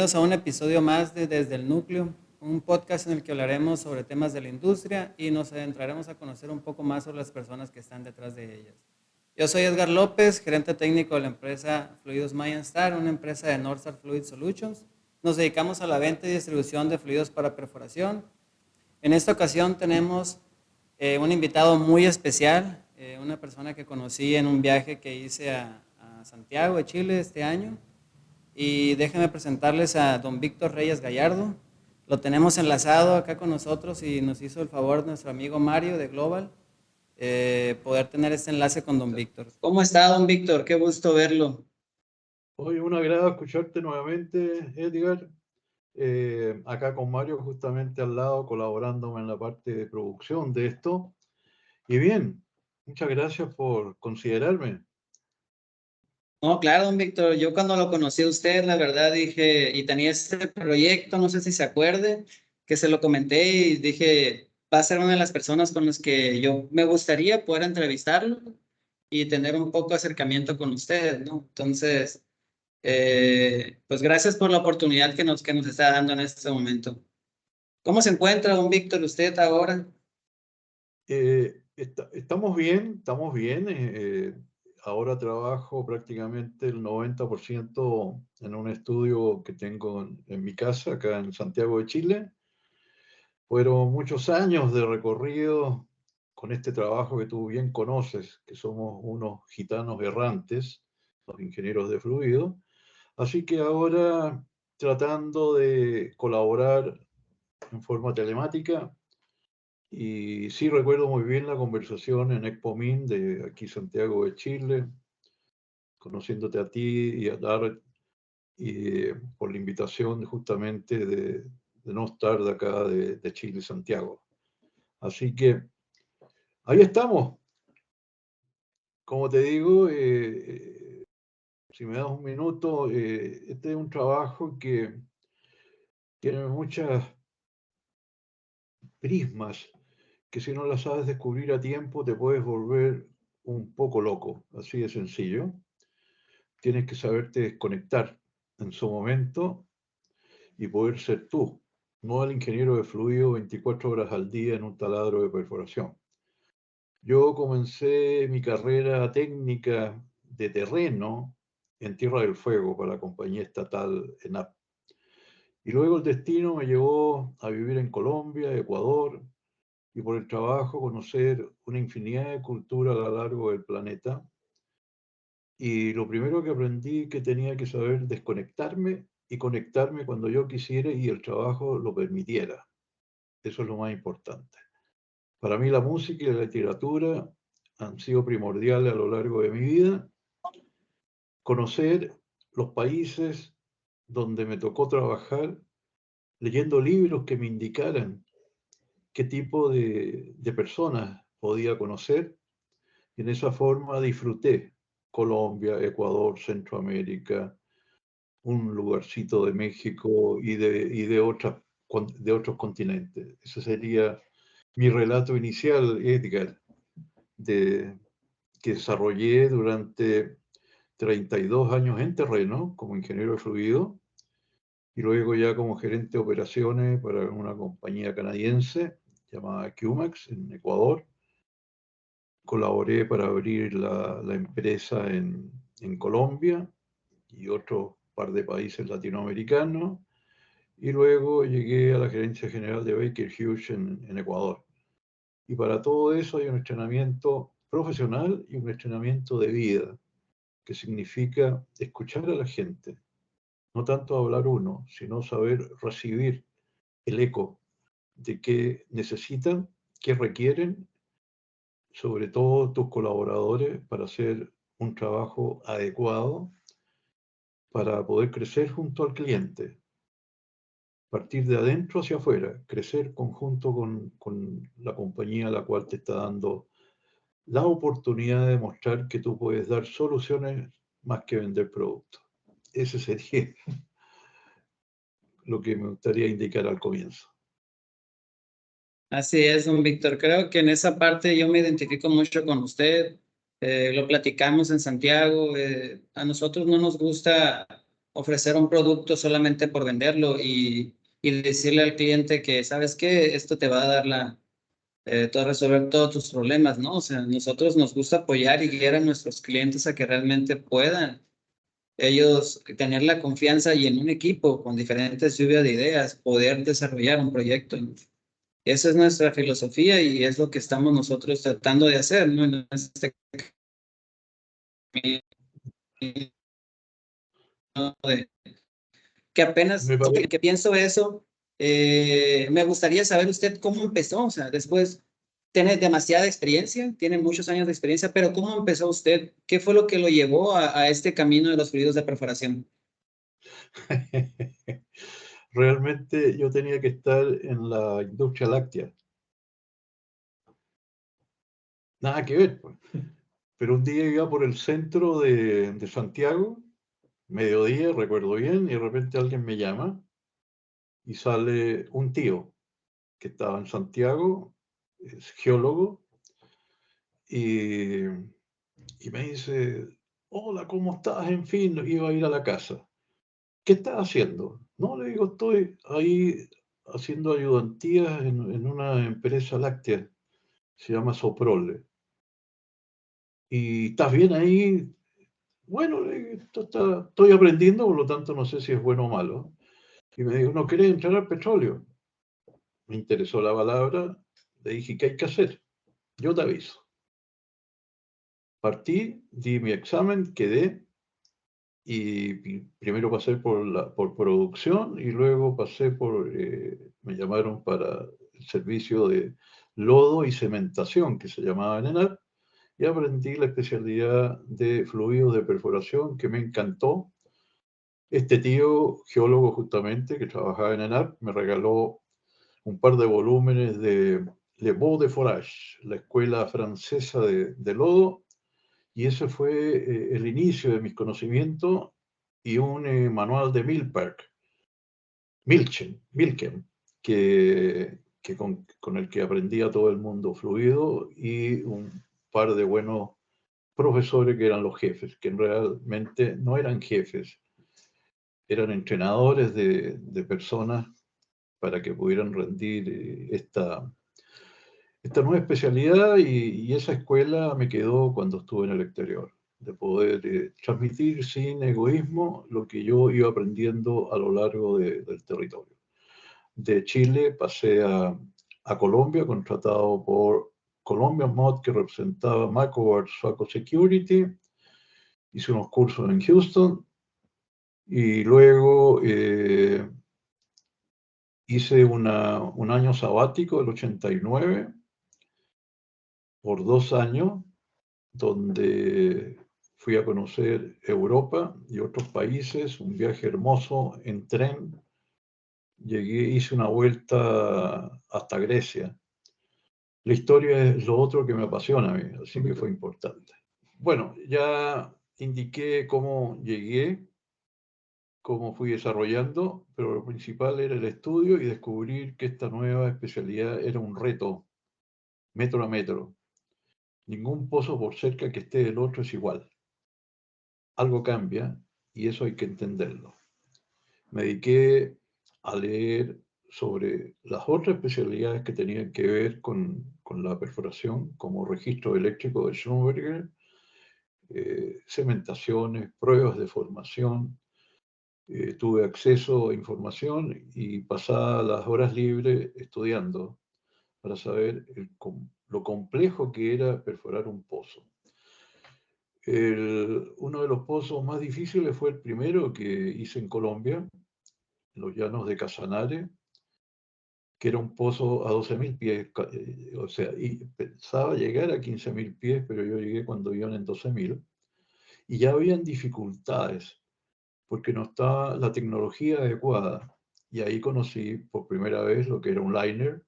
bienvenidos a un episodio más de Desde el Núcleo, un podcast en el que hablaremos sobre temas de la industria y nos adentraremos a conocer un poco más sobre las personas que están detrás de ellas. Yo soy Edgar López, gerente técnico de la empresa Fluidos Mayan Star, una empresa de Northstar Fluid Solutions. Nos dedicamos a la venta y distribución de fluidos para perforación. En esta ocasión tenemos un invitado muy especial, una persona que conocí en un viaje que hice a Santiago de Chile este año. Y déjenme presentarles a don Víctor Reyes Gallardo. Lo tenemos enlazado acá con nosotros y nos hizo el favor nuestro amigo Mario de Global poder tener este enlace con don Víctor. ¿Cómo está, don Víctor? Qué gusto verlo. Oye, un agrado escucharte nuevamente, Edgar. Acá con Mario justamente al lado, colaborándome en la parte de producción de esto. Y bien, muchas gracias por considerarme. No, claro, don Víctor, yo cuando lo conocí a usted, la verdad dije, y tenía este proyecto, no sé si se acuerde, que se lo comenté y dije, va a ser una de las personas con las que yo me gustaría poder entrevistarlo y tener un poco de acercamiento con ustedes, ¿no? Entonces, pues gracias por la oportunidad que nos está dando en este momento. ¿Cómo se encuentra, don Víctor, usted ahora? Estamos bien, estamos bien. Ahora trabajo prácticamente el 90% en un estudio que tengo en mi casa, acá en Santiago de Chile. Fueron muchos años de recorrido con este trabajo que tú bien conoces, que somos unos gitanos errantes, los ingenieros de fluido. Así que ahora tratando de colaborar en forma telemática, y sí recuerdo muy bien la conversación en Expomin de aquí Santiago de Chile, conociéndote a ti y a Dar, y por la invitación justamente de no estar de acá de Chile, Santiago. Así que ahí estamos. Como te digo, si me das un minuto, este es un trabajo que tiene muchas prismas que si no las sabes descubrir a tiempo te puedes volver un poco loco, así de sencillo. Tienes que saberte desconectar en su momento y poder ser tú, no el ingeniero de fluido 24 horas al día en un taladro de perforación. Yo comencé mi carrera técnica de terreno en Tierra del Fuego para la compañía estatal ENAP. Y luego el destino me llevó a vivir en Colombia, Ecuador, y por el trabajo conocer una infinidad de culturas a lo largo del planeta. Y lo primero que aprendí que tenía que saber desconectarme y conectarme cuando yo quisiera y el trabajo lo permitiera. Eso es lo más importante. Para mí la música y la literatura han sido primordiales a lo largo de mi vida. Conocer los países donde me tocó trabajar, leyendo libros que me indicaran qué tipo de personas podía conocer. Y en esa forma disfruté Colombia, Ecuador, Centroamérica, un lugarcito de México y de otros continentes. Ese sería mi relato inicial, Edgar, que desarrollé durante 32 años en terreno como ingeniero de fluido y luego ya como gerente de operaciones para una compañía canadiense llamada QMAX en Ecuador. Colaboré para abrir la empresa en Colombia y otro par de países latinoamericanos. Y luego llegué a la gerencia general de Baker Hughes en Ecuador. Y para todo eso hay un entrenamiento profesional y un entrenamiento de vida, que significa escuchar a la gente, no tanto hablar uno, sino saber recibir el eco de qué necesitan, qué requieren, sobre todo tus colaboradores, para hacer un trabajo adecuado, para poder crecer junto al cliente. Partir de adentro hacia afuera, crecer conjunto con la compañía a la cual te está dando la oportunidad de mostrar que tú puedes dar soluciones más que vender productos. Ese sería lo que me gustaría indicar al comienzo. Así es, don Víctor. Creo que en esa parte yo me identifico mucho con usted. Lo platicamos en Santiago. A nosotros no nos gusta ofrecer un producto solamente por venderlo y decirle al cliente que, ¿sabes qué? Esto te va a dar te va a resolver todos tus problemas, ¿no? O sea, nosotros nos gusta apoyar y guiar a nuestros clientes a que realmente puedan ellos tener la confianza y en un equipo con diferentes lluvias de ideas poder desarrollar un proyecto. Esa es nuestra filosofía y es lo que estamos nosotros tratando de hacer, ¿no? En este camino que apenas Me parece, que pienso eso, me gustaría saber usted cómo empezó, o sea, después tiene demasiada experiencia, tiene muchos años de experiencia, pero ¿cómo empezó usted? ¿Qué fue lo que lo llevó a este camino de los fluidos de perforación? realmente yo tenía que estar en la industria láctea. Nada que ver, pues. Pero un día iba por el centro de Santiago, mediodía, recuerdo bien, y de repente alguien me llama y sale un tío que estaba en Santiago, es geólogo, y, y me dice, hola, ¿cómo estás? En fin, iba a ir a la casa. ¿Qué estás haciendo? No, le digo, estoy ahí haciendo ayudantías en una empresa láctea, se llama Soprole. ¿Y estás bien ahí? Bueno, le digo, estoy aprendiendo, por lo tanto no sé si es bueno o malo. Y me dijo, ¿no querés entrar al petróleo? Me interesó la palabra, le dije, ¿qué hay que hacer? Yo te aviso. Partí, di mi examen, quedé y primero pasé por producción y luego pasé me llamaron para el servicio de lodo y cementación, que se llamaba en ENAR, y aprendí la especialidad de fluidos de perforación que me encantó. Este tío, geólogo justamente, que trabajaba en ENAR, me regaló un par de volúmenes de Le Beau de Forage, la escuela francesa de lodo, y ese fue el inicio de mis conocimientos y un manual de Milken, con el que aprendía todo el mundo fluido y un par de buenos profesores que eran los jefes, que realmente no eran jefes, eran entrenadores de personas para que pudieran rendir esta nueva especialidad y esa escuela me quedó cuando estuve en el exterior, de poder transmitir sin egoísmo lo que yo iba aprendiendo a lo largo del territorio. De Chile pasé a Colombia, contratado por Colombia Mod, que representaba Macovert Suaco Security. Hice unos cursos en Houston y luego hice un año sabático, el 89, por 2 años, donde fui a conocer Europa y otros países, un viaje hermoso en tren. Llegué, hice una vuelta hasta Grecia. La historia es lo otro que me apasiona a mí, así que fue importante. Bueno, ya indiqué cómo llegué, cómo fui desarrollando, pero lo principal era el estudio y descubrir que esta nueva especialidad era un reto, metro a metro. Ningún pozo por cerca que esté del otro es igual. Algo cambia y eso hay que entenderlo. Me dediqué a leer sobre las otras especialidades que tenían que ver con la perforación, como registro eléctrico de Schrumberger, cementaciones, pruebas de formación. Tuve acceso a información y pasaba las horas libres estudiando para saber lo complejo que era perforar un pozo. Uno de los pozos más difíciles fue el primero que hice en Colombia, en los llanos de Casanare, que era un pozo a 12.000 pies, o sea, y pensaba llegar a 15.000 pies, pero yo llegué cuando iban en 12.000, y ya habían dificultades, porque no estaba la tecnología adecuada, y ahí conocí por primera vez lo que era un liner,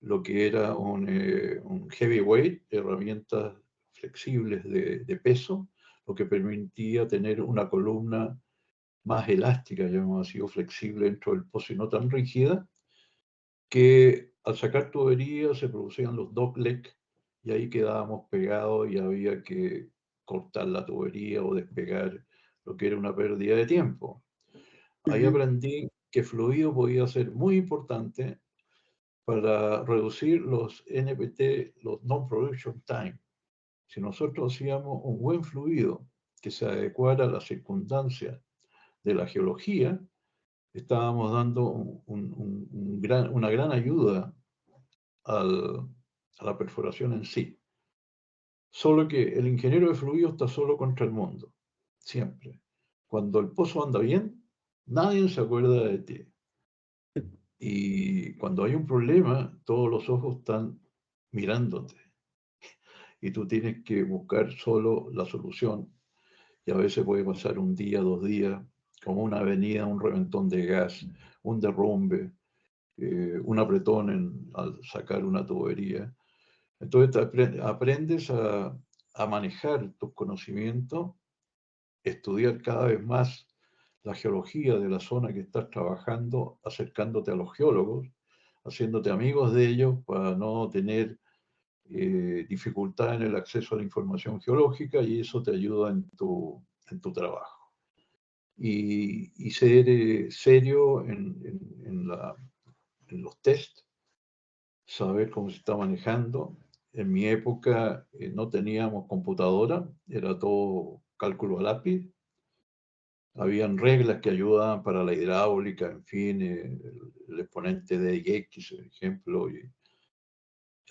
lo que era un heavyweight, herramientas flexibles de peso, lo que permitía tener una columna más elástica, llamamos así, o flexible dentro del pozo y no tan rígida, que al sacar tuberías se producían los dogleg y ahí quedábamos pegados y había que cortar la tubería o despegar lo que era una pérdida de tiempo. Ahí Ujú. aprendí que fluido podía ser muy importante para reducir los NPT, los Non-Production Time. Si nosotros hacíamos un buen fluido que se adecuara a las circunstancias de la geología, estábamos dando una gran ayuda a la perforación en sí. Solo que el ingeniero de fluido está solo contra el mundo, siempre. Cuando el pozo anda bien, nadie se acuerda de ti. Y cuando hay un problema, todos los ojos están mirándote. Y tú tienes que buscar solo la solución. Y a veces puede pasar un día, 2 días, como una avenida, un reventón de gas, un derrumbe, un apretón al sacar una tubería. Entonces aprendes a manejar tus conocimientos, estudiar cada vez más la geología de la zona que estás trabajando, acercándote a los geólogos, haciéndote amigos de ellos para no tener dificultad en el acceso a la información geológica, y eso te ayuda en tu trabajo. Y ser serio en los test, saber cómo se está manejando. En mi época no teníamos computadora, era todo cálculo a lápiz. Habían reglas que ayudaban para la hidráulica, en fin, el exponente de X, por ejemplo.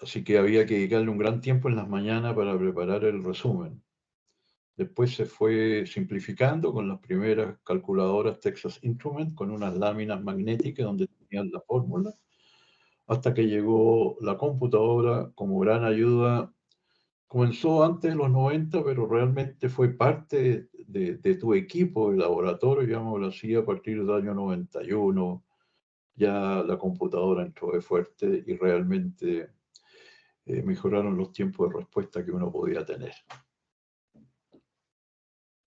Así que había que dedicarle un gran tiempo en las mañanas para preparar el resumen. Después se fue simplificando con las primeras calculadoras Texas Instruments, con unas láminas magnéticas donde tenían la fórmula, hasta que llegó la computadora como gran ayuda. Comenzó antes de los 90, pero realmente fue parte de tu equipo de laboratorio, llamémoslo así, a partir del año 91. Ya la computadora entró de fuerte y realmente mejoraron los tiempos de respuesta que uno podía tener.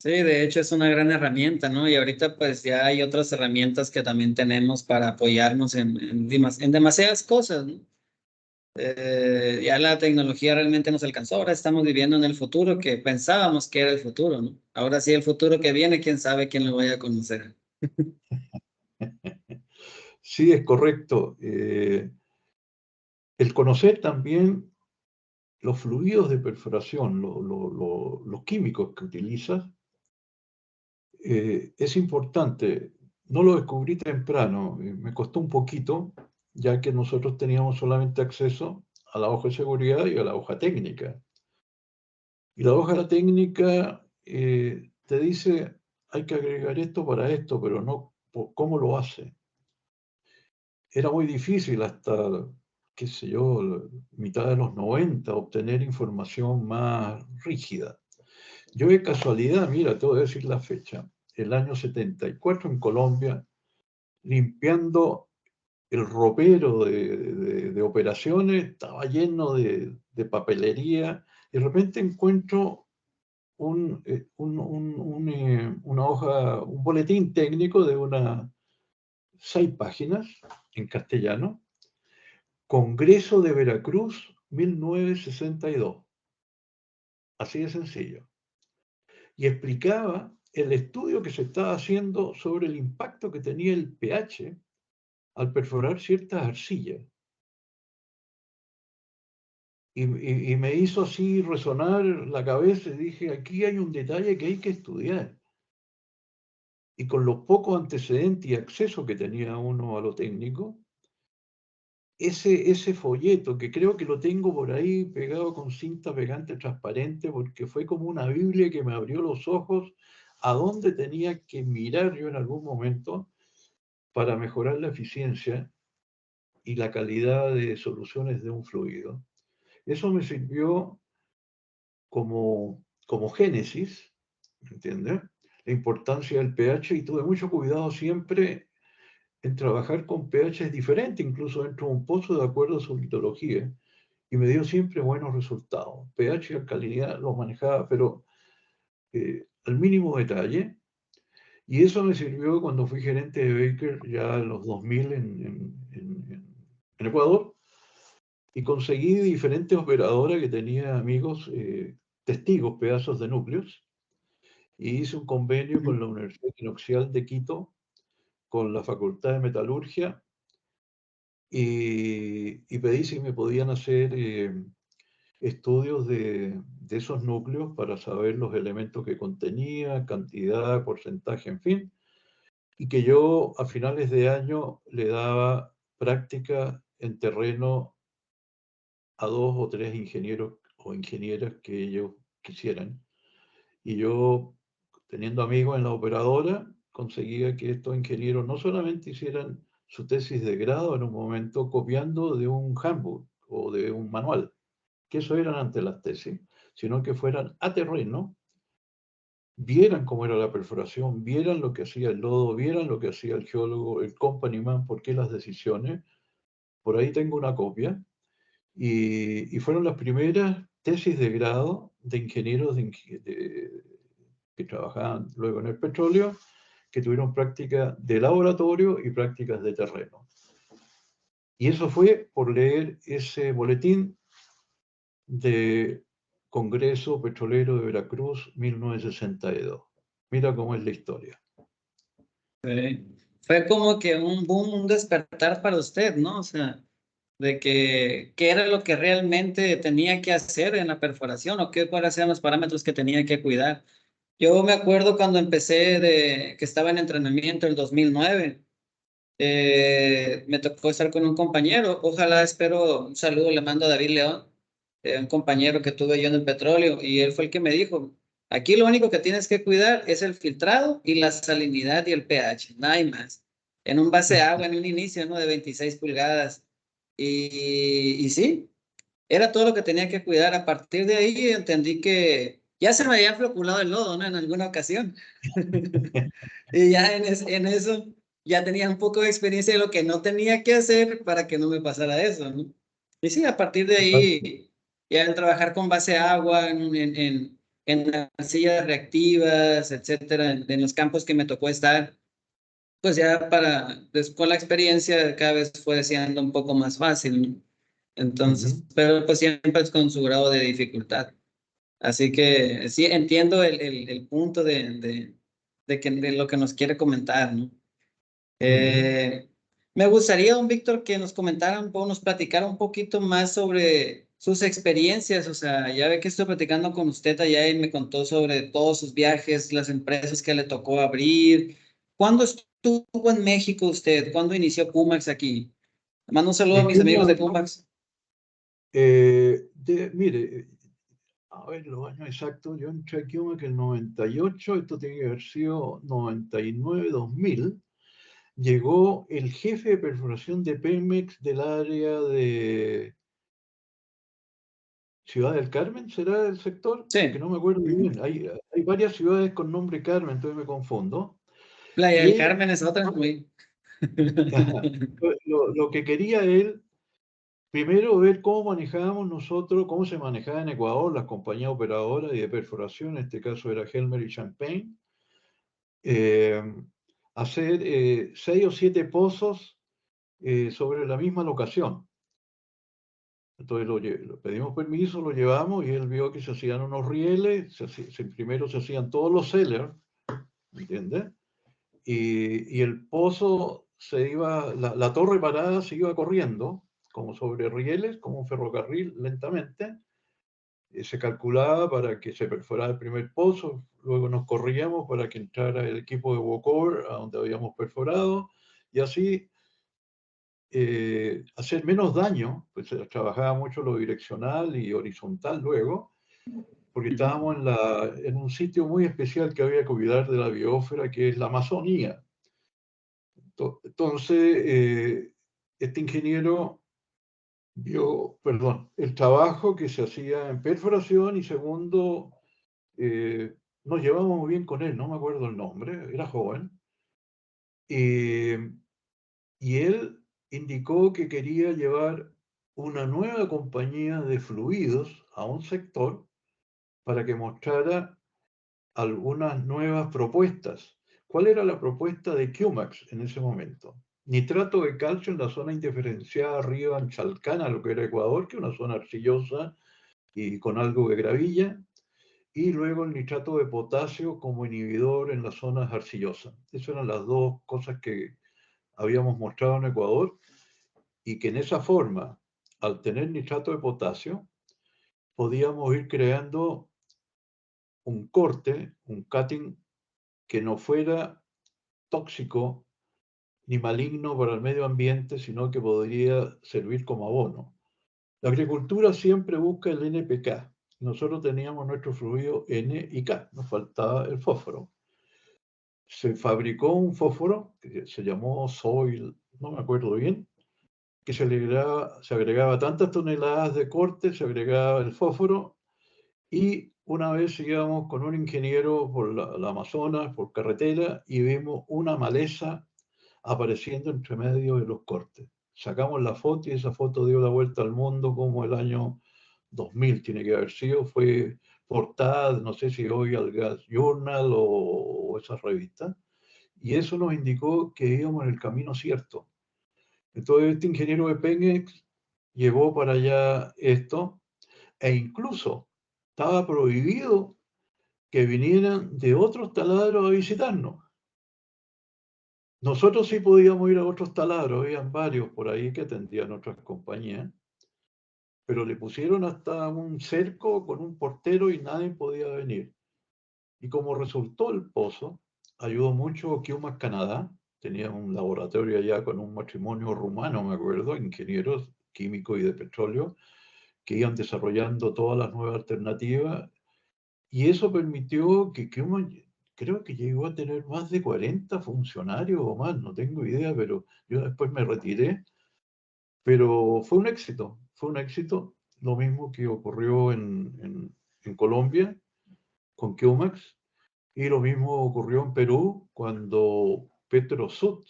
Sí, de hecho es una gran herramienta, ¿no? Y ahorita pues ya hay otras herramientas que también tenemos para apoyarnos en demasiadas cosas, ¿no? Ya la tecnología realmente nos alcanzó. Ahora estamos viviendo en el futuro que pensábamos que era el futuro, ¿no? Ahora sí, el futuro que viene, quién sabe quién lo vaya a conocer. Sí, es correcto. El conocer también los fluidos de perforación, los químicos que utilizas, es importante. No lo descubrí temprano, me costó un poquito, ya que nosotros teníamos solamente acceso a la hoja de seguridad y a la hoja técnica. Y la hoja técnica te dice, hay que agregar esto para esto, pero no cómo lo hace. Era muy difícil hasta, qué sé yo, mitad de los 90 obtener información más rígida. Yo de casualidad, mira, te voy a decir la fecha, el año 74 en Colombia, limpiando el ropero de operaciones, estaba lleno de papelería, y de repente encuentro una hoja, un boletín técnico de unas 6 páginas en castellano, Congreso de Veracruz 1962, así de sencillo. Y explicaba el estudio que se estaba haciendo sobre el impacto que tenía el pH al perforar ciertas arcillas. Y me hizo así resonar la cabeza y dije, aquí hay un detalle que hay que estudiar. Y con los pocos antecedentes y acceso que tenía uno a lo técnico, ese folleto, que creo que lo tengo por ahí pegado con cinta pegante transparente, porque fue como una Biblia que me abrió los ojos a dónde tenía que mirar yo en algún momento para mejorar la eficiencia y la calidad de soluciones de un fluido. Eso me sirvió como génesis, ¿entiendes? La importancia del pH, y tuve mucho cuidado siempre en trabajar con pH diferentes, incluso dentro de un pozo, de acuerdo a su litología, y me dio siempre buenos resultados. pH y alcalinidad los manejaba, pero al mínimo detalle, y eso me sirvió cuando fui gerente de Baker ya en los 2000 en Ecuador, y conseguí diferentes operadoras que tenía amigos, testigos, pedazos de núcleos, y hice un convenio con la Universidad Inoxial de Quito, con la Facultad de Metalurgia, y pedí si me podían hacer estudios de esos núcleos para saber los elementos que contenía, cantidad, porcentaje, en fin, y que yo a finales de año le daba práctica en terreno a 2 o 3 ingenieros o ingenieras que ellos quisieran. Y yo, teniendo amigos en la operadora, conseguía que estos ingenieros no solamente hicieran su tesis de grado en un momento copiando de un handbook o de un manual, que eso eran antes las tesis, sino que fueran a terreno, vieran cómo era la perforación, vieran lo que hacía el lodo, vieran lo que hacía el geólogo, el company man, por qué las decisiones. Por ahí tengo una copia. Y fueron las primeras tesis de grado de ingenieros que trabajaban luego en el petróleo, que tuvieron práctica de laboratorio y prácticas de terreno. Y eso fue por leer ese boletín de Congreso Petrolero de Veracruz 1962. Mira cómo es la historia. Sí. Fue como que un boom, un despertar para usted, ¿no? O sea, de que qué era lo que realmente tenía que hacer en la perforación o cuáles eran los parámetros que tenía que cuidar. Yo me acuerdo cuando empecé que estaba en entrenamiento el 2009, me tocó estar con un compañero, ojalá, espero, un saludo le mando a David León, un compañero que tuve yo en el petróleo, y él fue el que me dijo, aquí lo único que tienes que cuidar es el filtrado y la salinidad y el pH, nada hay más. En un base de agua, en un inicio, ¿no? De 26 pulgadas. Y sí, era todo lo que tenía que cuidar. A partir de ahí entendí que ya se me había floculado el lodo, ¿no? En alguna ocasión. Y ya en eso ya tenía un poco de experiencia de lo que no tenía que hacer para que no me pasara eso, ¿no? Y sí, a partir de ahí, ya en trabajar con base de agua, en arcillas reactivas, etcétera, en los campos que me tocó estar, pues ya con la experiencia cada vez fue siendo un poco más fácil, ¿no? Entonces, Ujú. pero pues siempre es con su grado de dificultad. Así que sí, entiendo el punto de lo que nos quiere comentar, ¿no? Ujú. Eh, Me gustaría, don Víctor, que nos comentara nos platicara un poquito más sobre sus experiencias. O sea, ya ve que estoy platicando con usted allá y me contó sobre todos sus viajes, las empresas que le tocó abrir. ¿Cuándo estuvo en México usted? ¿Cuándo inició Pumax aquí? Mando un saludo a En mis amigos de Cuba, Pumax. mire, a ver, los años exactos, yo entré aquí como que el 98, esto tiene que haber sido 99, 2000. Llegó el jefe de perforación de Pemex del área de Ciudad del Carmen, ¿será el sector? Que Sí. no me acuerdo muy Ujú. bien. Hay varias ciudades con nombre Carmen, entonces me confundo. Playa Y del él, Carmen es otra, muy. ajá, lo que quería él, primero ver cómo manejábamos nosotros, cómo se manejaba en Ecuador las compañías operadoras y de perforación, en este caso era Helmer y Champagne, eh, hacer 6 o 7 pozos sobre la misma locación. Entonces pedimos permiso, lo llevamos y él vio que se hacían unos rieles, primero se hacían todos los sellers, ¿entiendes? Y el pozo la torre parada se iba corriendo, como sobre rieles, como un ferrocarril lentamente. Se calculaba para que se perforara el primer pozo, luego nos corríamos para que entrara el equipo de walkover a donde habíamos perforado, y así hacer menos daño, pues se trabajaba mucho lo direccional y horizontal luego, porque estábamos en un sitio muy especial que había que cuidar de la biosfera, que es la Amazonía. Entonces, este ingeniero vio, perdón, el trabajo que se hacía en perforación y segundo, nos llevamos muy bien con él, no me acuerdo el nombre, era joven, eh, y él indicó que quería llevar una nueva compañía de fluidos a un sector para que mostrara algunas nuevas propuestas. ¿Cuál era la propuesta de QMAX en ese momento? Nitrato de calcio en la zona indiferenciada arriba en Chalcana, lo que era Ecuador, que es una zona arcillosa y con algo de gravilla, y luego el nitrato de potasio como inhibidor en las zonas arcillosas. Esas eran las dos cosas que habíamos mostrado en Ecuador y que en esa forma, al tener nitrato de potasio, podíamos ir creando un corte, un cutting que no fuera tóxico ni maligno para el medio ambiente, sino que podría servir como abono. La agricultura siempre busca el NPK. Nosotros teníamos nuestro fluido N y K, nos faltaba el fósforo. Se fabricó un fósforo que se llamó Soil, no me acuerdo bien, que se agregaba tantas toneladas de corte, se agregaba el fósforo y una vez íbamos con un ingeniero por la Amazonas, por carretera, y vimos una maleza apareciendo entre medio de los cortes. Sacamos la foto y esa foto dio la vuelta al mundo como el año 2000 tiene que haber sido, fue portada, no sé si hoy al Gas Journal o esas revistas, y eso nos indicó que íbamos en el camino cierto. Entonces este ingeniero de Pemex llevó para allá esto e incluso estaba prohibido que vinieran de otros taladros a visitarnos. Nosotros sí podíamos ir a otros taladros, habían varios por ahí que atendían otras compañías, pero le pusieron hasta un cerco con un portero y nadie podía venir. Y como resultó el pozo, ayudó mucho QMAS Canadá, tenía un laboratorio allá con un matrimonio rumano, me acuerdo, ingenieros químicos y de petróleo, que iban desarrollando todas las nuevas alternativas, y eso permitió que QMAS, creo que llegó a tener más de 40 funcionarios o más, no tengo idea, pero yo después me retiré, pero fue un éxito, lo mismo que ocurrió en Colombia con QMAX, y lo mismo ocurrió en Perú cuando Petrosud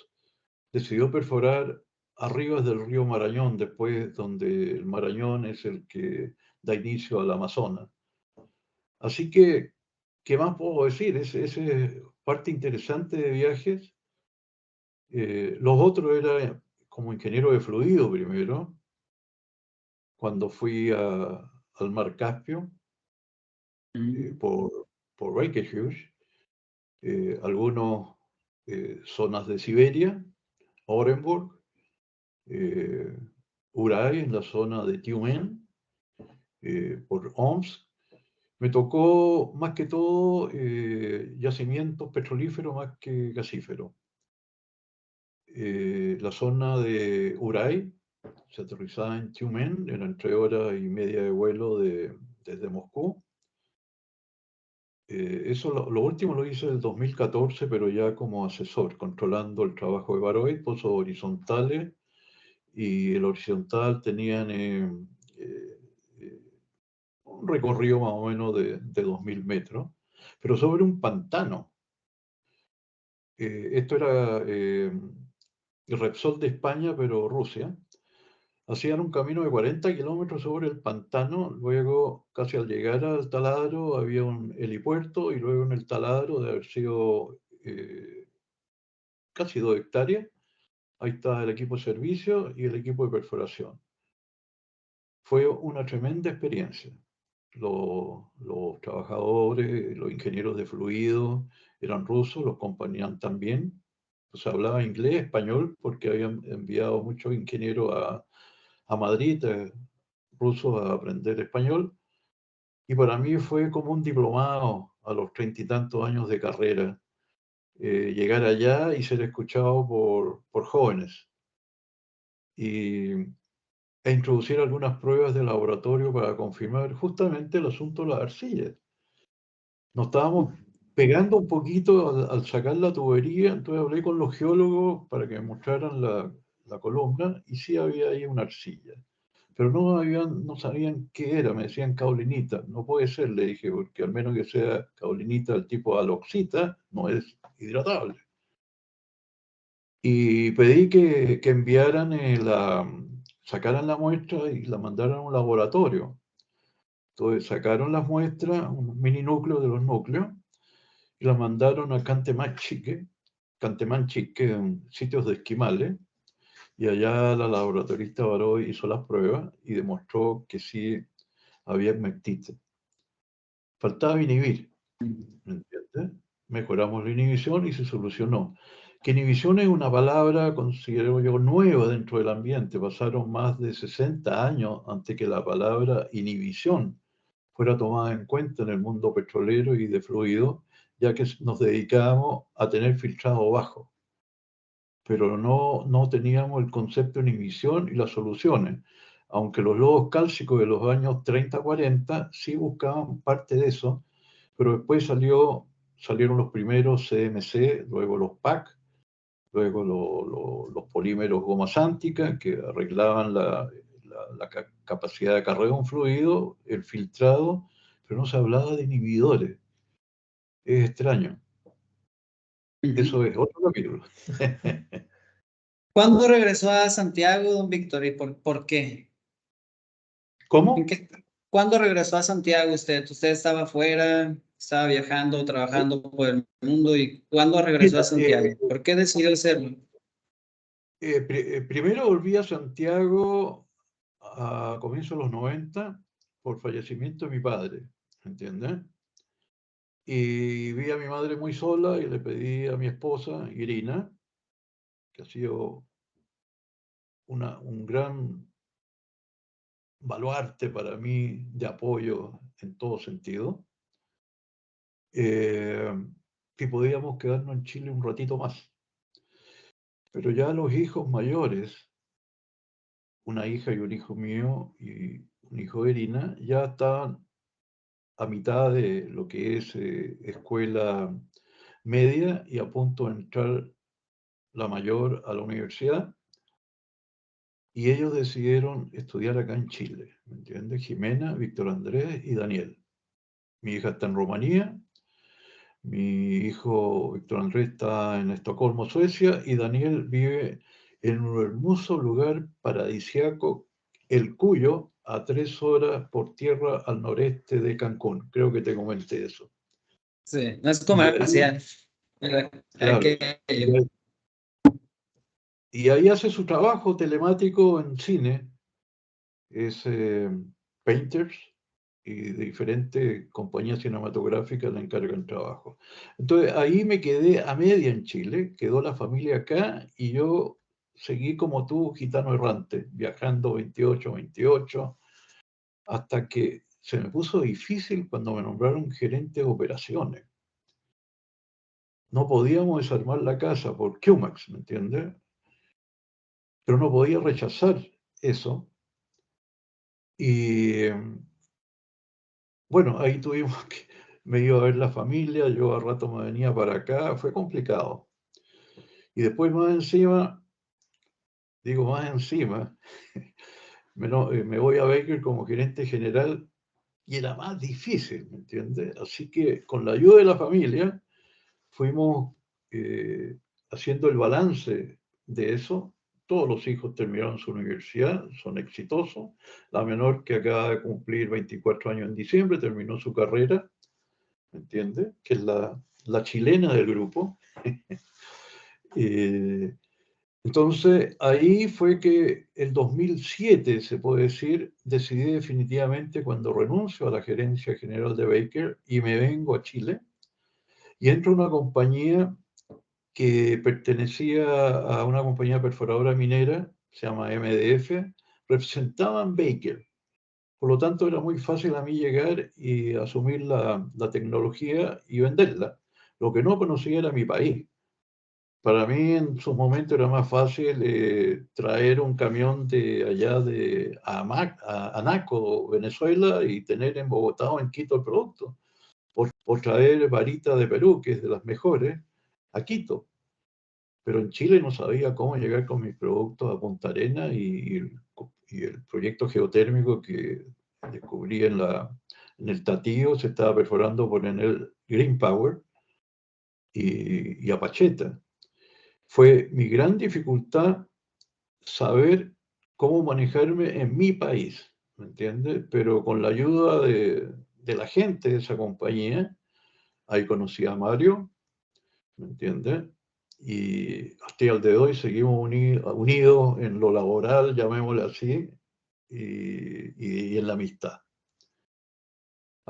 decidió perforar arriba del río Marañón, después donde el Marañón es el que da inicio al Amazonas. Así que, ¿qué más puedo decir? Ese es parte interesante de viajes. Los otros era como ingeniero de fluido primero, cuando fui al Mar Caspio por Bakersfield, algunas zonas de Siberia, Orenburg, Uray, en la zona de Tiumen, por Omsk. Me tocó más que todo yacimientos petrolíferos más que gasíferos. La zona de Uray se aterrizaba en Tiumen, eran 3 horas y media de vuelo desde Moscú. Eso lo último lo hice en el 2014, pero ya como asesor, controlando el trabajo de Baroid, pozos horizontales, y el horizontal tenían eh, un recorrido más o menos de 2.000 metros, pero sobre un pantano. Esto era el Repsol de España, pero Rusia. Hacían un camino de 40 kilómetros sobre el pantano, luego casi al llegar al taladro había un helipuerto y luego en el taladro de haber sido casi 2 hectáreas, ahí está el equipo de servicio y el equipo de perforación. Fue una tremenda experiencia. Los trabajadores, los ingenieros de fluido eran rusos, los acompañaban también. Pues hablaba inglés, español, porque habían enviado muchos ingenieros a Madrid, rusos, a aprender español. Y para mí fue como un diplomado a los 30 y tantos años de carrera, llegar allá y ser escuchado por jóvenes. Y e introducir algunas pruebas de laboratorio para confirmar justamente el asunto de las arcillas. Nos estábamos pegando un poquito al sacar la tubería, entonces hablé con los geólogos para que me mostraran la columna y sí había ahí una arcilla. Pero no sabían qué era, me decían caulinita. No puede ser, le dije, porque al menos que sea caulinita del tipo aloxita, no es hidratable. Y pedí que enviaran sacaran la muestra y la mandaran a un laboratorio. Entonces sacaron las muestras, un mini núcleo de los núcleos, y las mandaron a Cantemanchique, sitios de esquimales, y allá la laboratorista Baró hizo las pruebas y demostró que sí había hemectite. faltaba inhibir, ¿me entiendes? Mejoramos la inhibición y se solucionó. Que inhibición es una palabra, considero yo, nueva dentro del ambiente. Pasaron más de 60 años antes que la palabra inhibición fuera tomada en cuenta en el mundo petrolero y de fluido, ya que nos dedicábamos a tener filtrado bajo. Pero no teníamos el concepto de inhibición y las soluciones. Aunque los lodos cálcicos de los años 30-40 sí buscaban parte de eso, pero después salieron los primeros CMC, luego los PAC, luego los polímeros goma sántica que arreglaban la capacidad de carrera de un fluido, el filtrado, pero no se hablaba de inhibidores. Es extraño. Eso es otro capítulo. ¿Cuándo regresó a Santiago, don Víctor, y por qué? ¿Cómo? ¿Cuándo regresó a Santiago usted? ¿Usted estaba afuera, estaba viajando, trabajando por el mundo? ¿Y cuándo regresó a Mira, Santiago? ¿Por qué decidió hacerlo? primero volví a Santiago a comienzos de los 90 por fallecimiento de mi padre, ¿entiendes? Y vi a mi madre muy sola y le pedí a mi esposa, Irina, que ha sido un gran baluarte para mí de apoyo en todo sentido, que podíamos quedarnos en Chile un ratito más. Pero ya los hijos mayores, una hija y un hijo mío y un hijo de Irina, ya estaban a mitad de lo que es escuela media y a punto de entrar la mayor a la universidad. Y ellos decidieron estudiar acá en Chile, ¿me entiendes? Jimena, Víctor Andrés y Daniel. Mi hija está en Rumanía, mi hijo Víctor Andrés está en Estocolmo, Suecia, y Daniel vive en un hermoso lugar paradisiaco, El Cuyo, a 3 horas por tierra al noreste de Cancún. Creo que te comenté eso. Sí, no es Y ahí, comercial. Hay claro, que y ahí, y ahí hace su trabajo telemático en cine, es Painters, y de diferentes compañías cinematográficas le encargan trabajo. Entonces ahí me quedé a media en Chile, quedó la familia acá y yo seguí como tú, gitano errante, viajando 28, hasta que se me puso difícil cuando me nombraron gerente de operaciones. No podíamos desarmar la casa por QMAX, ¿me entiendes? Pero no podía rechazar eso. Y bueno, ahí tuvimos que, me iba a ver la familia, yo a rato me venía para acá, fue complicado. Y después más encima, digo más encima, me voy a Baker como gerente general y era más difícil, ¿me entiendes? Así que con la ayuda de la familia fuimos eh, haciendo el balance de eso. Todos los hijos terminaron su universidad, son exitosos. La menor, que acaba de cumplir 24 años en diciembre, terminó su carrera, ¿me entiendes? Que es la chilena del grupo. Eh, entonces, ahí fue que el 2007, se puede decir, decidí definitivamente cuando renuncio a la gerencia general de Baker y me vengo a Chile y entro a una compañía que pertenecía a una compañía perforadora minera, se llama MDF, representaban Baker. Por lo tanto, era muy fácil a mí llegar y asumir la tecnología y venderla. Lo que no conocía era mi país. Para mí en su momento era más fácil traer un camión de allá de Anaco, Venezuela, y tener en Bogotá o en Quito el producto. Por traer varita de Perú, que es de las mejores, a Quito. Pero en Chile no sabía cómo llegar con mis productos a Punta Arenas y el proyecto geotérmico que descubrí en el Tatío se estaba perforando por el Green Power y a Pacheta. Fue mi gran dificultad saber cómo manejarme en mi país, ¿me entiendes? Pero con la ayuda de la gente de esa compañía, ahí conocí a Mario, ¿me entiendes? Y hasta el día de hoy seguimos unidos en lo laboral, llamémosle así, y en la amistad.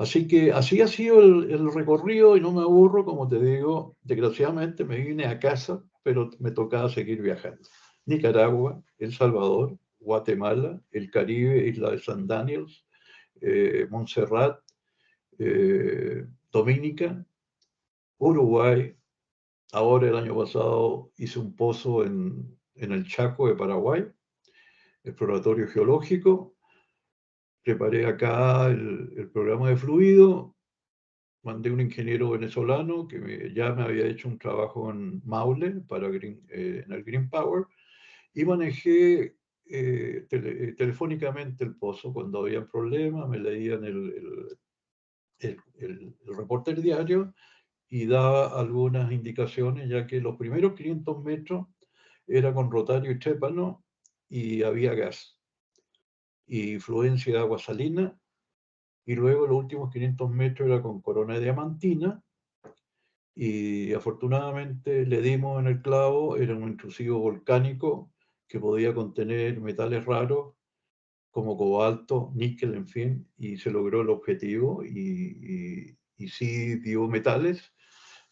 Así que así ha sido el recorrido y no me aburro, como te digo, desgraciadamente me vine a casa, pero me tocaba seguir viajando. Nicaragua, El Salvador, Guatemala, el Caribe, Isla de San Daniels, Montserrat, Dominica, Uruguay. Ahora el año pasado hice un pozo en el Chaco de Paraguay, exploratorio geológico. Preparé acá el programa de fluido, mandé un ingeniero venezolano que ya me había hecho un trabajo en Maule en el Green Power y manejé telefónicamente el pozo cuando había problemas, me leían el reporte diario y daba algunas indicaciones, ya que los primeros 500 metros era con rotario y trépano y había gas y fluencia de agua salina, y luego los últimos 500 metros era con corona diamantina, y afortunadamente le dimos en el clavo, era un intrusivo volcánico que podía contener metales raros como cobalto, níquel, en fin, y se logró el objetivo y sí dio metales,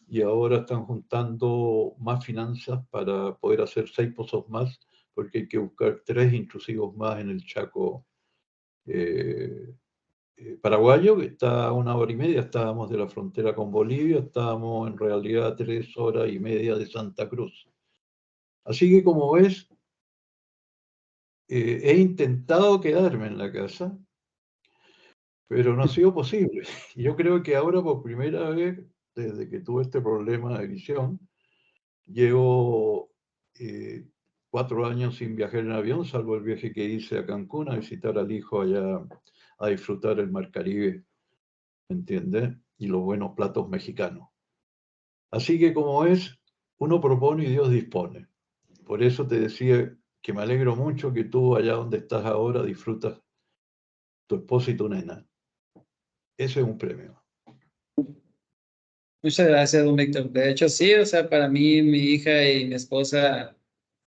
y ahora están juntando más finanzas para poder hacer 6 pozos más, porque hay que buscar 3 intrusivos más en el Chaco eh, paraguayo, que está a 1 hora y media, estábamos de la frontera con Bolivia, estábamos en realidad a 3 horas y media de Santa Cruz. Así que como ves, he intentado quedarme en la casa, pero no ha sido posible. Yo creo que ahora por primera vez, desde que tuve este problema de visión, llevo 4 años sin viajar en avión, salvo el viaje que hice a Cancún a visitar al hijo allá, a disfrutar el mar Caribe, ¿me entiendes? Y los buenos platos mexicanos. Así que como es, uno propone y Dios dispone. Por eso te decía que me alegro mucho que tú allá donde estás ahora disfrutas tu esposa y tu nena. Ese es un premio. Muchas gracias, don Víctor. De hecho, sí, o sea, para mí, mi hija y mi esposa,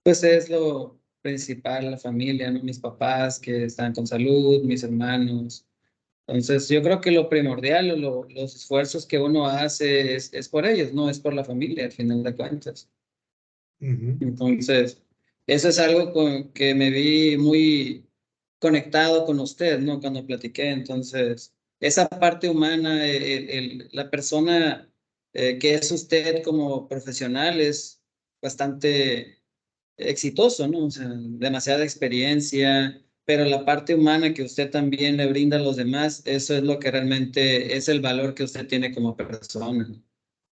pues es lo principal, la familia, ¿no? Mis papás que están con salud, mis hermanos. Entonces, yo creo que lo primordial, los esfuerzos que uno hace es por ellos, no es por la familia, al final de cuentas. Ujú. Entonces, eso es algo con que me vi muy conectado con usted, ¿no? Cuando platiqué. Entonces, esa parte humana, la persona que es usted como profesional es bastante exitoso, ¿no? O sea, demasiada experiencia, pero la parte humana que usted también le brinda a los demás, eso es lo que realmente es el valor que usted tiene como persona.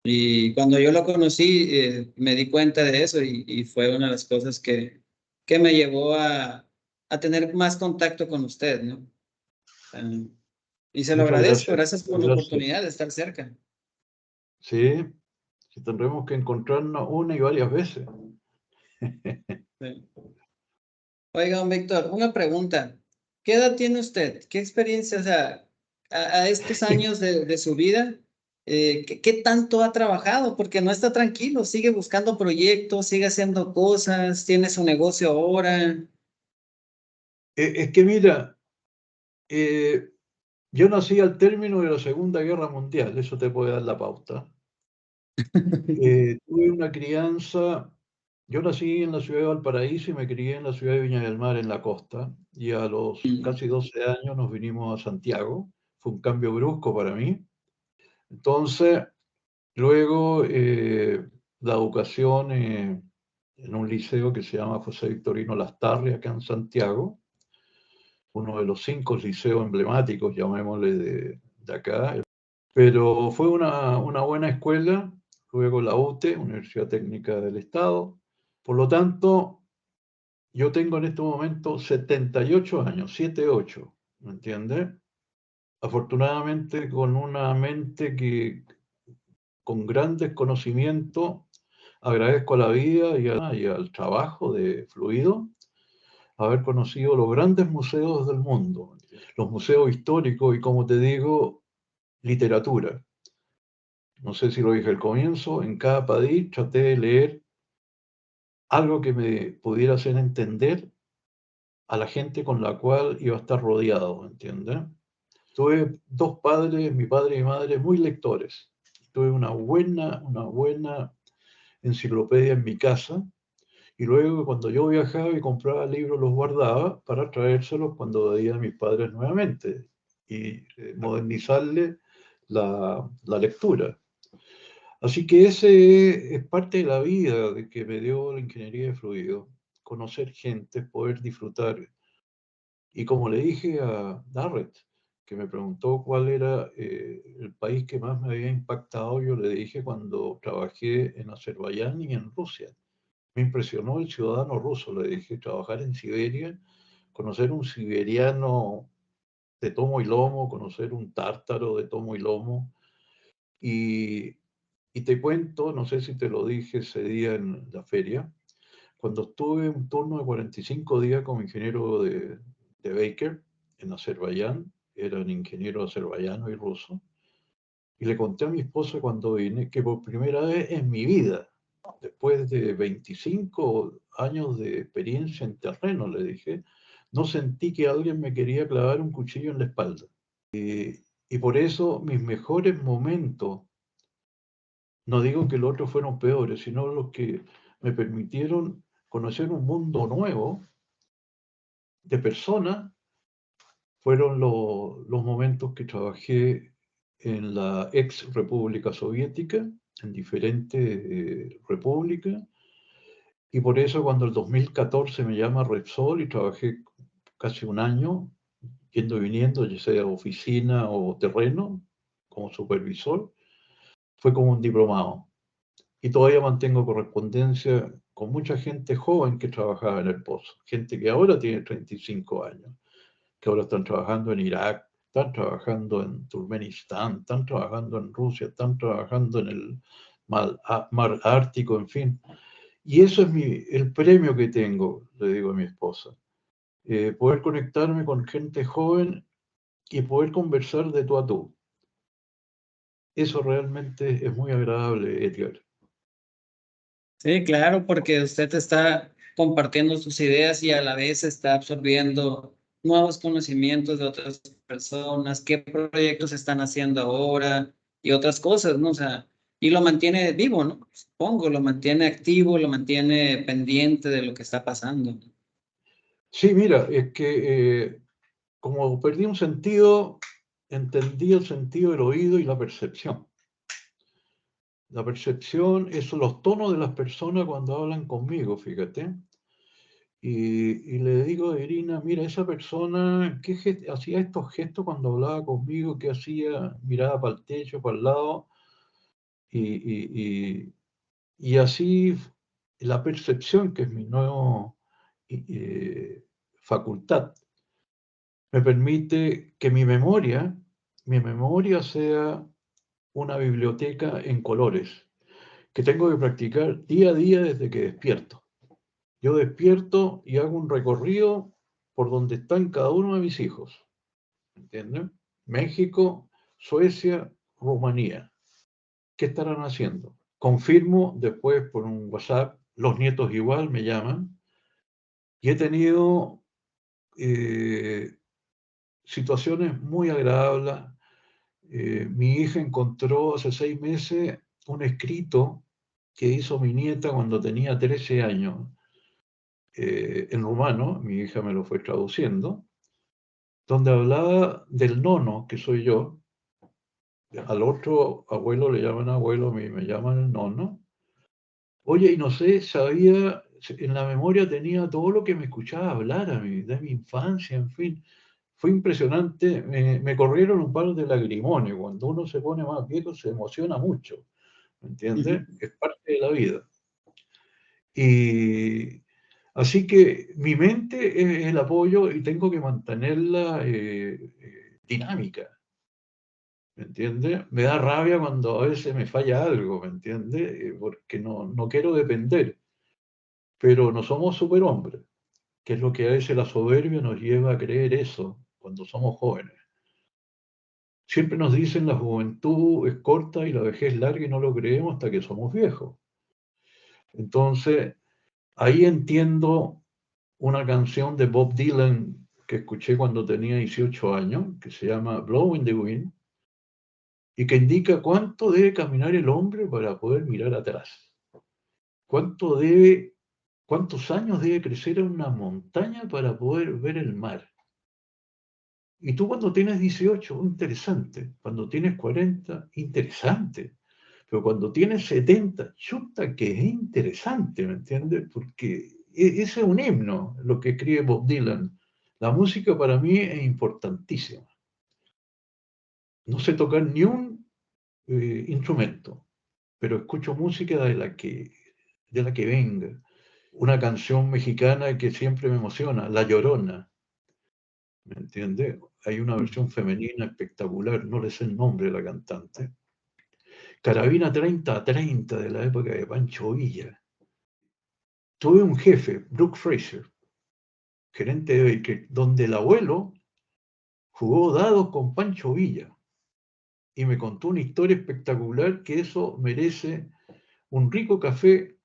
Y cuando yo lo conocí, me di cuenta de eso y fue una de las cosas que me llevó a tener más contacto con usted, ¿no? Eh, y se lo Muchas agradezco, gracias. gracias por Muchas la gracias. oportunidad de estar cerca. Sí, que tendremos que encontrarnos una y varias veces. Sí. Oiga, don Víctor, una pregunta. ¿Qué edad tiene usted? ¿Qué experiencia, o sea, a estos años de su vida, qué tanto ha trabajado? Porque no está tranquilo, sigue buscando proyectos, sigue haciendo cosas, tiene su negocio ahora. Es que mira, eh, yo nací al término de la Segunda Guerra Mundial, eso te puede dar la pauta. Tuve una crianza, yo nací en la ciudad de Valparaíso y me crié en la ciudad de Viña del Mar, en la costa, y a los casi 12 años nos vinimos a Santiago. Fue un cambio brusco para mí. Entonces, luego la educación en un liceo que se llama José Victorino Lastarria, acá en Santiago, uno de los 5 liceos emblemáticos, llamémosle, de acá. Pero fue una buena escuela, luego la UTE, Universidad Técnica del Estado. Por lo tanto, yo tengo en este momento 78 años, 78, ¿me entiendes? Afortunadamente con una mente que con grandes conocimientos, agradezco a la vida y al trabajo de Fluido haber conocido los grandes museos del mundo, los museos históricos y, como te digo, literatura. No sé si lo dije al comienzo, en cada país traté de leer algo que me pudiera hacer entender a la gente con la cual iba a estar rodeado, ¿entiendes? Tuve dos padres, mi padre y mi madre, muy lectores. Tuve una buena enciclopedia en mi casa. Y luego cuando yo viajaba y compraba libros, los guardaba para traérselos cuando veía a mis padres nuevamente y modernizarle la lectura. Así que ese es parte de la vida de que me dio la ingeniería de fluido, conocer gente, poder disfrutar. Y como le dije a Darrett, que me preguntó cuál era el país que más me había impactado, yo le dije cuando trabajé en Azerbaiyán y en Rusia. Me impresionó el ciudadano ruso, le dije, trabajar en Siberia, conocer un siberiano de tomo y lomo, conocer un tártaro de tomo y lomo. Y, y te cuento, no sé si te lo dije ese día en la feria, cuando estuve un turno de 45 días como ingeniero de Baker en Azerbaiyán, eran ingenieros azerbaiyano y ruso, y le conté a mi esposa cuando vine que por primera vez en mi vida, después de 25 años de experiencia en terreno, le dije, no sentí que alguien me quería clavar un cuchillo en la espalda. Y por eso mis mejores momentos, no digo que los otros fueron peores, sino los que me permitieron conocer un mundo nuevo de personas, fueron los momentos que trabajé en la ex República Soviética, en diferentes repúblicas, y por eso cuando el 2014 me llama Repsol y trabajé casi un año, yendo y viniendo, ya sea oficina o terreno, como supervisor, fue como un diplomado. Y todavía mantengo correspondencia con mucha gente joven que trabajaba en el pozo, gente que ahora tiene 35 años, que ahora están trabajando en Irak, están trabajando en Turkmenistán, están trabajando en Rusia, están trabajando en el mar Ártico, en fin. Y eso es el premio que tengo, le digo a mi esposa. Poder conectarme con gente joven y poder conversar de tú a tú. Eso realmente es muy agradable, Edgar. Sí, claro, porque usted está compartiendo sus ideas y a la vez está absorbiendo nuevos conocimientos de otras personas, qué proyectos están haciendo ahora y otras cosas, ¿no? O sea, y lo mantiene vivo, ¿no? Supongo, lo mantiene activo, lo mantiene pendiente de lo que está pasando. Sí, mira, es que como perdí un sentido, entendí el sentido del oído y la percepción. La percepción es los tonos de las personas cuando hablan conmigo, fíjate. Y le digo a Irina, mira, esa persona, hacía estos gestos cuando hablaba conmigo? ¿Qué hacía? Miraba para el techo, para el lado. Y, y así la percepción, que es mi nueva facultad, me permite que mi memoria sea una biblioteca en colores, que tengo que practicar día a día desde que despierto. Yo despierto y hago un recorrido por donde están cada uno de mis hijos. ¿Entienden? México, Suecia, Rumanía. ¿Qué estarán haciendo? Confirmo después por un WhatsApp, los nietos igual me llaman, y he tenido situaciones muy agradables. Mi hija encontró hace 6 meses un escrito que hizo mi nieta cuando tenía 13 años, en rumano, mi hija me lo fue traduciendo, donde hablaba del nono, que soy yo. Al otro abuelo le llaman abuelo, a mí me llaman el nono. Oye, y no sé, sabía, en la memoria tenía todo lo que me escuchaba hablar a mí, de mi infancia, en fin. Fue impresionante, me corrieron un par de lagrimones. Cuando uno se pone más viejo se emociona mucho, ¿me entiendes? Ujú. Es parte de la vida. Y así que mi mente es el apoyo y tengo que mantenerla dinámica, ¿me entiendes? Me da rabia cuando a veces me falla algo, ¿me entiendes? Porque no quiero depender, pero no somos superhombres, que es lo que a veces la soberbia nos lleva a creer eso cuando somos jóvenes. Siempre nos dicen la juventud es corta y la vejez larga y no lo creemos hasta que somos viejos. Entonces, ahí entiendo una canción de Bob Dylan que escuché cuando tenía 18 años, que se llama Blow in the Wind, y que indica cuánto debe caminar el hombre para poder mirar atrás. Cuántos años debe crecer en una montaña para poder ver el mar. Y tú cuando tienes 18, interesante. Cuando tienes 40, interesante. Pero cuando tienes 70, chuta que es interesante, ¿me entiendes? Porque ese es un himno, lo que escribe Bob Dylan. La música para mí es importantísima. No sé tocar ni un instrumento, pero escucho música de la que venga. Una canción mexicana que siempre me emociona, La Llorona, ¿me entiendes? Hay una versión femenina espectacular, no le sé el nombre de la cantante. Carabina 30-30 de la época de Pancho Villa. Tuve un jefe, Brooke Fraser, gerente de Baker, donde el abuelo jugó dados con Pancho Villa y me contó una historia espectacular que eso merece un rico café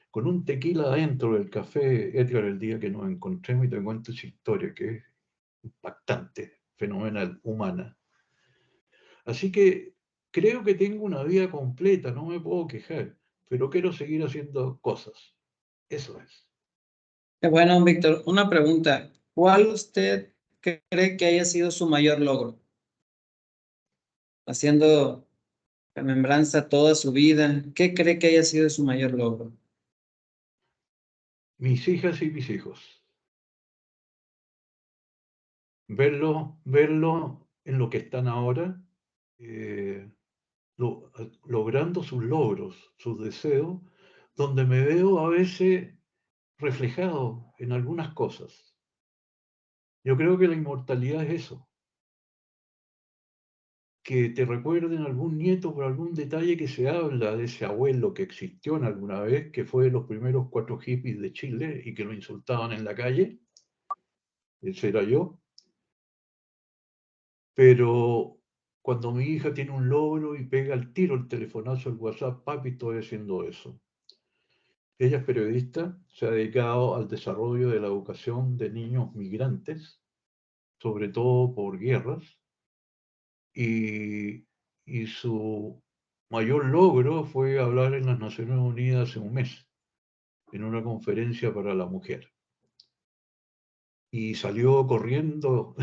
con un tequila adentro del café, Edgar, el día que nos encontremos y te cuento esa historia que es impactante, fenomenal, humana. Así que creo que tengo una vida completa, no me puedo quejar, pero quiero seguir haciendo cosas. Eso es. Bueno, Víctor, una pregunta. ¿Cuál usted cree que haya sido su mayor logro? Haciendo remembranza toda su vida, ¿qué cree que haya sido su mayor logro? Mis hijas y mis hijos. Verlo en lo que están ahora, eh, logrando sus logros, sus deseos, donde me veo a veces reflejado en algunas cosas. Yo creo que la inmortalidad es eso, que te recuerden algún nieto por algún detalle que se habla de ese abuelo que existió en alguna vez, que fue de los primeros 4 hippies de Chile y que lo insultaban en la calle. Ese era yo. Pero cuando mi hija tiene un logro y pega al tiro el telefonazo al WhatsApp, papi, estoy haciendo eso. Ella es periodista, se ha dedicado al desarrollo de la educación de niños migrantes, sobre todo por guerras, y, y su mayor logro fue hablar en las Naciones Unidas hace un mes, en una conferencia para la mujer. Y salió corriendo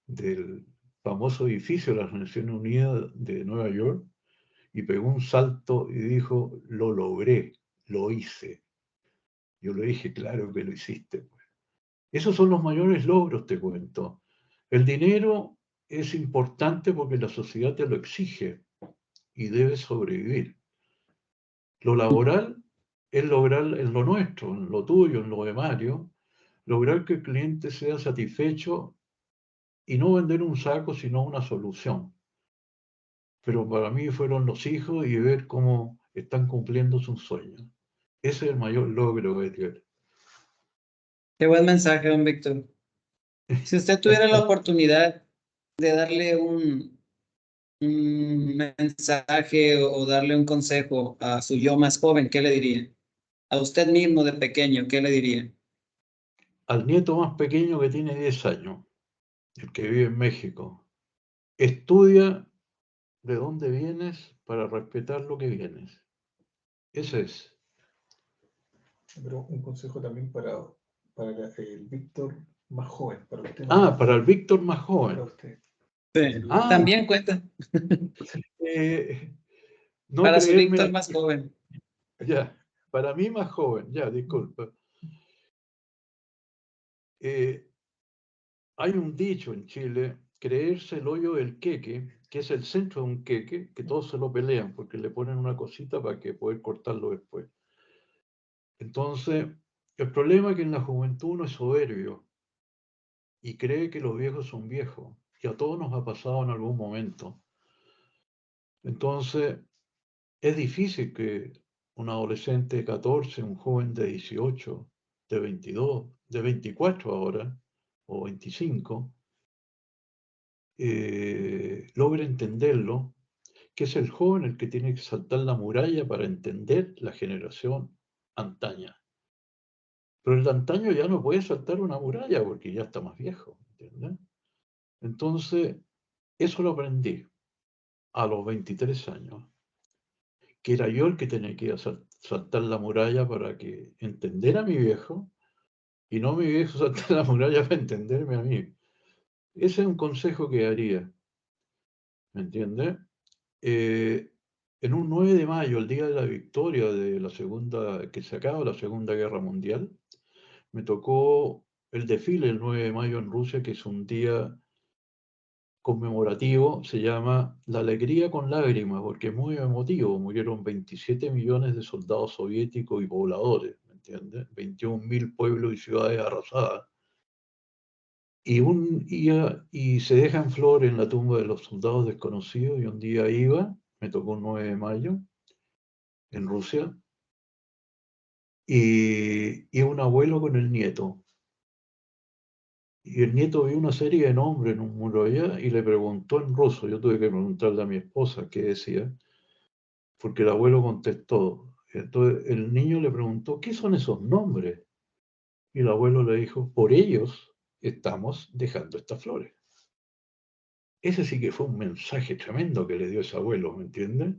del famoso edificio de las Naciones Unidas de Nueva York y pegó un salto y dijo, lo logré, lo hice. Yo le dije, claro que lo hiciste, pues. Esos son los mayores logros, te cuento. El dinero es importante porque la sociedad te lo exige y debes sobrevivir. Lo laboral es lograr en lo nuestro, en lo tuyo, en lo de Mario, lograr que el cliente sea satisfecho y no vender un saco, sino una solución. Pero para mí fueron los hijos y ver cómo están cumpliendo sus sueños. Ese es el mayor logro, Edgar. Qué buen mensaje, don Víctor. Si usted tuviera la oportunidad de darle un mensaje o darle un consejo a su yo más joven, ¿qué le diría? A usted mismo de pequeño, ¿qué le diría? Al nieto más pequeño que tiene 10 años, el que vive en México, estudia de dónde vienes para respetar lo que vienes. Ese es. Pero un consejo también para el Víctor más joven, para usted Para el Víctor más para joven. usted. Sí, Ah, también cuenta eh, no para su Víctor creerme, más joven. ya, para mí más joven, ya, disculpa. Hay un dicho en Chile, creerse el hoyo del queque, que es el centro de un queque, que todos se lo pelean porque le ponen una cosita para que poder cortarlo después. Entonces, el problema es que en la juventud uno es soberbio y cree que los viejos son viejos, y a todos nos ha pasado en algún momento. Entonces, es difícil que un adolescente de 14, un joven de 18, de 22, de 24 ahora, o 25, logre entenderlo, que es el joven el que tiene que saltar la muralla para entender la generación antaña. Pero el de antaño ya no puede saltar una muralla porque ya está más viejo, ¿entiendes? Entonces, eso lo aprendí a los 23 años, que era yo el que tenía que ir a saltar la muralla para que entender a mi viejo y no mi viejo saltar la muralla para entenderme a mí. Ese es un consejo que haría, ¿me entiendes? En un 9 de mayo, el día de la victoria de la segunda, que se acaba la Segunda Guerra Mundial, me tocó el desfile el 9 de mayo en Rusia, que es un día conmemorativo, se llama La Alegría con Lágrimas, porque es muy emotivo. Murieron 27 millones de soldados soviéticos y pobladores, ¿me entiendes? 21.000 pueblos y ciudades arrasadas. Y se dejan flores en la tumba de los soldados desconocidos, y un día iba, me tocó un 9 de mayo, en Rusia, y un abuelo con el nieto. Y el nieto vio una serie de nombres en un muro allá y le preguntó en ruso. Yo tuve que preguntarle a mi esposa qué decía, porque el abuelo contestó. Entonces el niño le preguntó, ¿qué son esos nombres? Y el abuelo le dijo, por ellos estamos dejando estas flores. Ese sí que fue un mensaje tremendo que le dio ese abuelo, ¿me entiendes?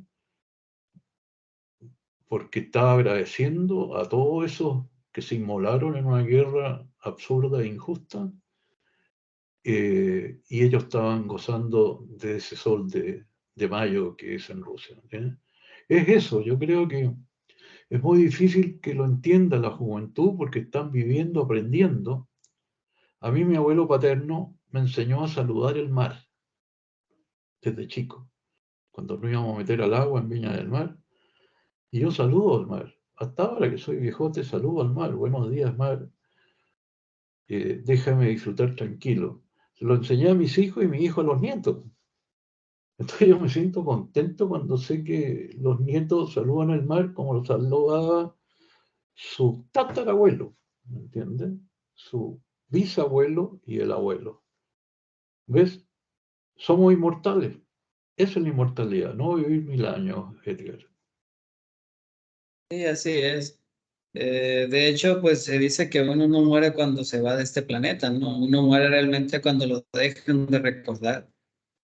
Porque estaba agradeciendo a todos esos que se inmolaron en una guerra absurda e injusta, y ellos estaban gozando de ese sol de mayo que es en Rusia. Es eso, yo creo que es muy difícil que lo entienda la juventud porque están viviendo, aprendiendo. A mí mi abuelo paterno me enseñó a saludar el mar desde chico, cuando nos íbamos a meter al agua en Viña del Mar, y yo saludo al mar. Hasta ahora que soy viejote, saludo al mar. Buenos días, mar. Déjame disfrutar tranquilo. Lo enseñé a mis hijos y mi hijo a los nietos. Entonces yo me siento contento cuando sé que los nietos saludan al mar como lo saludaba su tatarabuelo, ¿me entiendes? Su bisabuelo y el abuelo. ¿Ves? Somos inmortales. Esa es la inmortalidad, no vivir 1000 años, Edgar. Sí, así es. De hecho, pues se dice que uno no muere cuando se va de este planeta, ¿no? Uno muere realmente cuando lo dejan de recordar.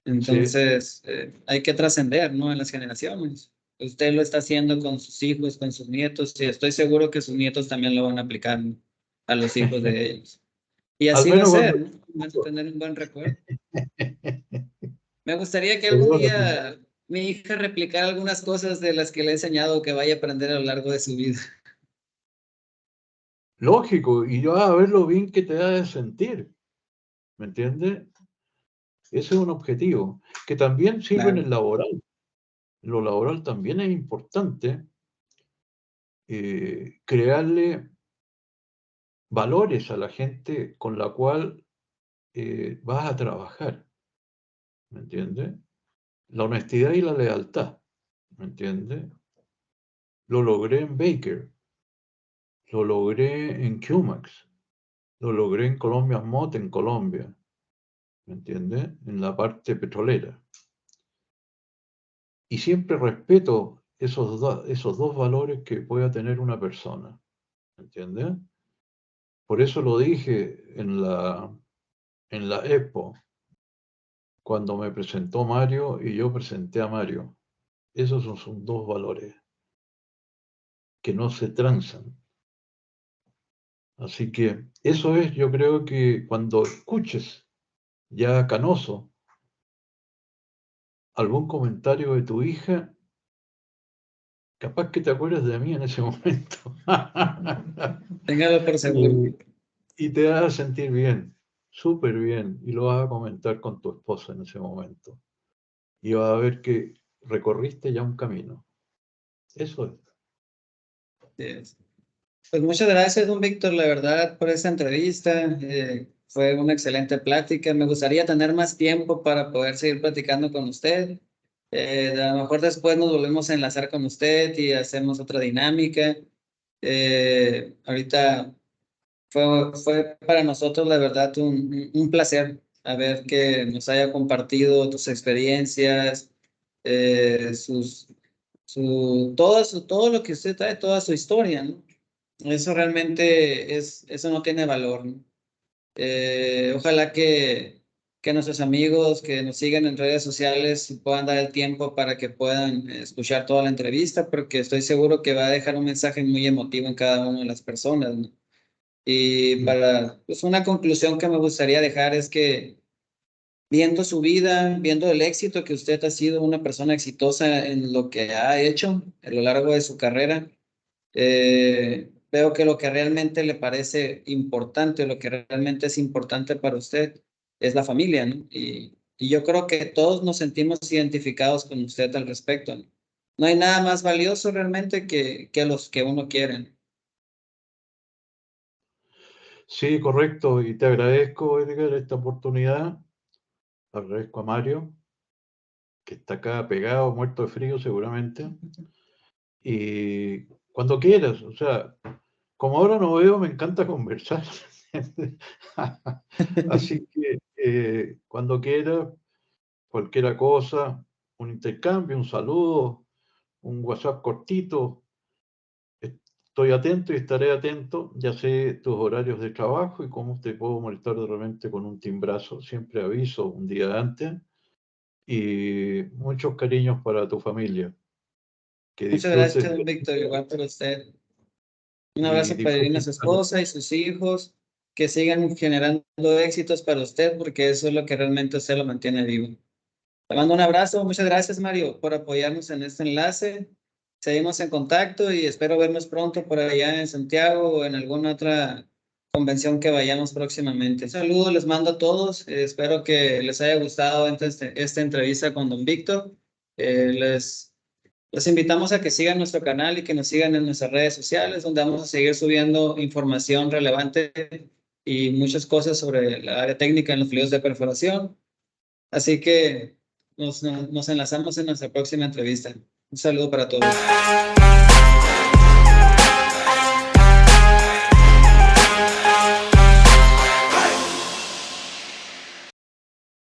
Sí. Entonces, hay que trascender, ¿no? En las generaciones. Usted lo está haciendo con sus hijos, con sus nietos, y estoy seguro que sus nietos también lo van a aplicar, ¿no? A los hijos de ellos. Y Al así va a menos ser, cuando... ¿no? Vas a tener un buen recuerdo. Me gustaría que algún Perdóname. día mi hija replicara algunas cosas de las que le he enseñado que vaya a aprender a lo largo de su vida. Lógico, y yo a ver lo bien que te da de sentir, ¿me entiendes? Ese es un objetivo, que también sirve en Claro, el laboral. Lo laboral también es importante, crearle valores a la gente con la cual vas a trabajar, ¿me entiendes? La honestidad y la lealtad, ¿me entiendes? Lo logré en Baker, lo logré en QMax, lo logré en Colombia Mot en Colombia, ¿me entiendes? En la parte petrolera. Y siempre respeto esos dos valores que pueda tener una persona, ¿me entiendes? Por eso lo dije en la Expo, cuando me presentó Mario y yo presenté a Mario. Esos son dos valores que no se transan. Así que eso es, yo creo que cuando escuches ya canoso algún comentario de tu hija, capaz que te acuerdas de mí en ese momento. téngalo por seguro. Y te vas a sentir bien, súper bien, y lo vas a comentar con tu esposa en ese momento. Y vas a ver que recorriste ya un camino. Eso es. Sí. Pues muchas gracias, don Víctor, la verdad, por esta entrevista. Fue una excelente plática. Me gustaría tener más tiempo para poder seguir platicando con usted. A lo mejor después nos volvemos a enlazar con usted y hacemos otra dinámica. Ahorita fue para nosotros, la verdad, un placer haber que nos haya compartido tus experiencias, todo lo que usted trae, toda su historia, ¿no? Eso realmente eso no tiene valor, ¿no? Ojalá que nuestros amigos que nos siguen en redes sociales puedan dar el tiempo para que puedan escuchar toda la entrevista, porque estoy seguro que va a dejar un mensaje muy emotivo en cada una de las personas, ¿no? Y pues una conclusión que me gustaría dejar es que viendo su vida, viendo el éxito que usted ha sido una persona exitosa en lo que ha hecho a lo largo de su carrera, veo que lo que realmente le parece importante, lo que realmente es importante para usted es la familia, ¿no? Y yo creo que todos nos sentimos identificados con usted al respecto, ¿no? No hay nada más valioso realmente que los que uno quiere. Sí, correcto. Y te agradezco, Edgar, esta oportunidad. Agradezco a Mario, que está acá pegado, muerto de frío seguramente. Y cuando quieras, o sea, como ahora no veo, me encanta conversar. Así que cuando quieras, cualquier cosa, un intercambio, un saludo, un WhatsApp cortito, estoy atento y estaré atento. Ya sé tus horarios de trabajo y cómo te puedo molestar de repente con un timbrazo. Siempre aviso un día antes. Y muchos cariños para tu familia. Que Muchas gracias, disfrutes don Víctor, igual para usted. Un y abrazo para Irina, disfrutes. su esposa y sus hijos, que sigan generando éxitos para usted, porque eso es lo que realmente usted lo mantiene vivo. Te mando un abrazo, muchas gracias Mario por apoyarnos en este enlace. Seguimos en contacto y espero vernos pronto por allá en Santiago o en alguna otra convención que vayamos próximamente. Saludos, les mando a todos. Espero que les haya gustado esta entrevista con don Víctor. Les invitamos a que sigan nuestro canal y que nos sigan en nuestras redes sociales, donde vamos a seguir subiendo información relevante y muchas cosas sobre la área técnica en los fluidos de perforación. Así que nos enlazamos en nuestra próxima entrevista. Un saludo para todos.